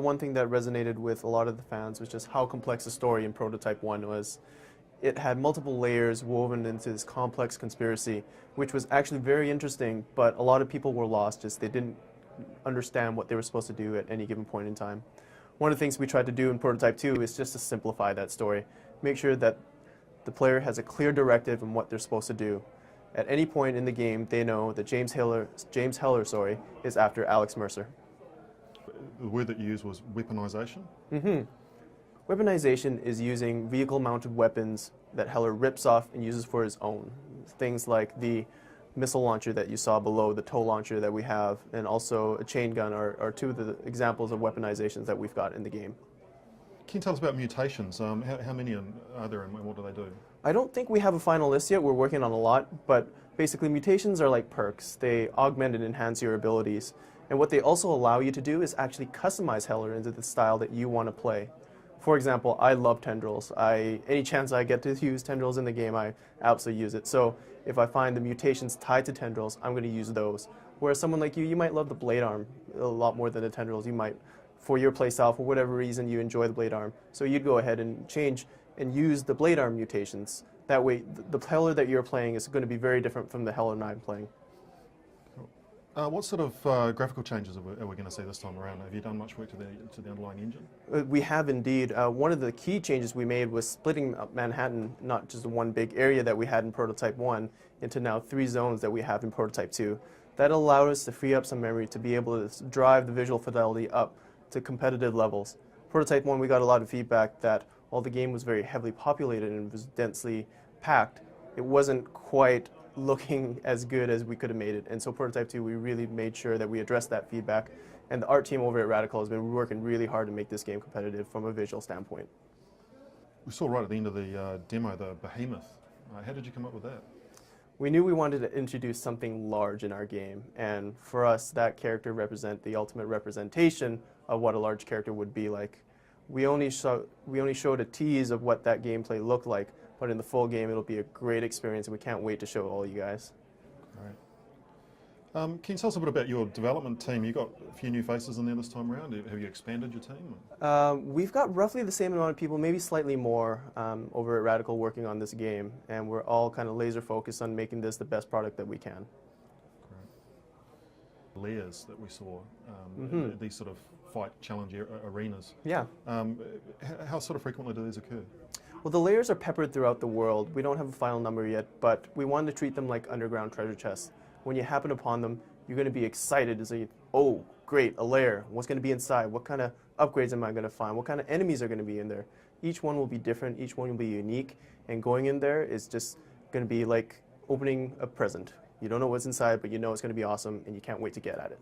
one thing that resonated with a lot of the fans was just how complex the story in Prototype 1 was. It had multiple layers woven into this complex conspiracy, which was actually very interesting, but a lot of people were lost, just they didn't understand what they were supposed to do at any given point in time. One of the things we tried to do in Prototype 2 is just to simplify that story, make sure that the player has a clear directive in what they're supposed to do. At any point in the game, they know that James Heller, is after Alex Mercer. The word that you used was weaponization? Mm-hmm. Weaponization is using vehicle-mounted weapons that Heller rips off and uses for his own. Things like the missile launcher that you saw below, the tow launcher that we have, and also a chain gun are two of the examples of weaponizations that we've got in the game. Can you tell us about mutations? How many are there and what do they do? I don't think we have a final list yet. We're working on a lot, but basically mutations are like perks. They augment and enhance your abilities. And what they also allow you to do is actually customize Heller into the style that you want to play. For example, I love tendrils. Any chance I get to use tendrils in the game, I absolutely use it. So if I find the mutations tied to tendrils, I'm going to use those. Whereas someone like you might love the blade arm a lot more than the tendrils. You might, for your playstyle, for whatever reason, you enjoy the blade arm. So you'd go ahead and change and use the blade arm mutations. That way, the Heller that you're playing is going to be very different from the Heller that I'm playing. What sort of graphical changes are we going to see this time around? Have you done much work to the underlying engine? We have indeed. One of the key changes we made was splitting up Manhattan, not just one big area that we had in Prototype 1, into now 3 zones that we have in Prototype 2. That allowed us to free up some memory to be able to drive the visual fidelity up to competitive levels. Prototype 1, we got a lot of feedback that while the game was very heavily populated and was densely packed, it wasn't quite looking as good as we could have made it. And so Prototype 2, we really made sure that we addressed that feedback. And the art team over at Radical has been working really hard to make this game competitive from a visual standpoint. We saw right at the end of the demo the behemoth. How did you come up with that? We knew we wanted to introduce something large in our game. And for us, that character represent the ultimate representation of what a large character would be like. We only showed a tease of what that gameplay looked like, but in the full game, it'll be a great experience, and we can't wait to show all you guys. Great. Can you tell us a bit about your development team? You've got a few new faces in there this time around. Have you expanded your team? We've got roughly the same amount of people, maybe slightly more, over at Radical working on this game, and we're all kind of laser focused on making this the best product that we can. Great. Layers that we saw, these sort of fight challenge arenas. Yeah. How sort of frequently do these occur? Well, the layers are peppered throughout the world. We don't have a final number yet, but we wanted to treat them like underground treasure chests. When you happen upon them, you're going to be excited to say, oh, great, a lair. What's going to be inside? What kind of upgrades am I going to find? What kind of enemies are going to be in there? Each one will be different. Each one will be unique. And going in there is just going to be like opening a present. You don't know what's inside, but you know it's going to be awesome, and you can't wait to get at it.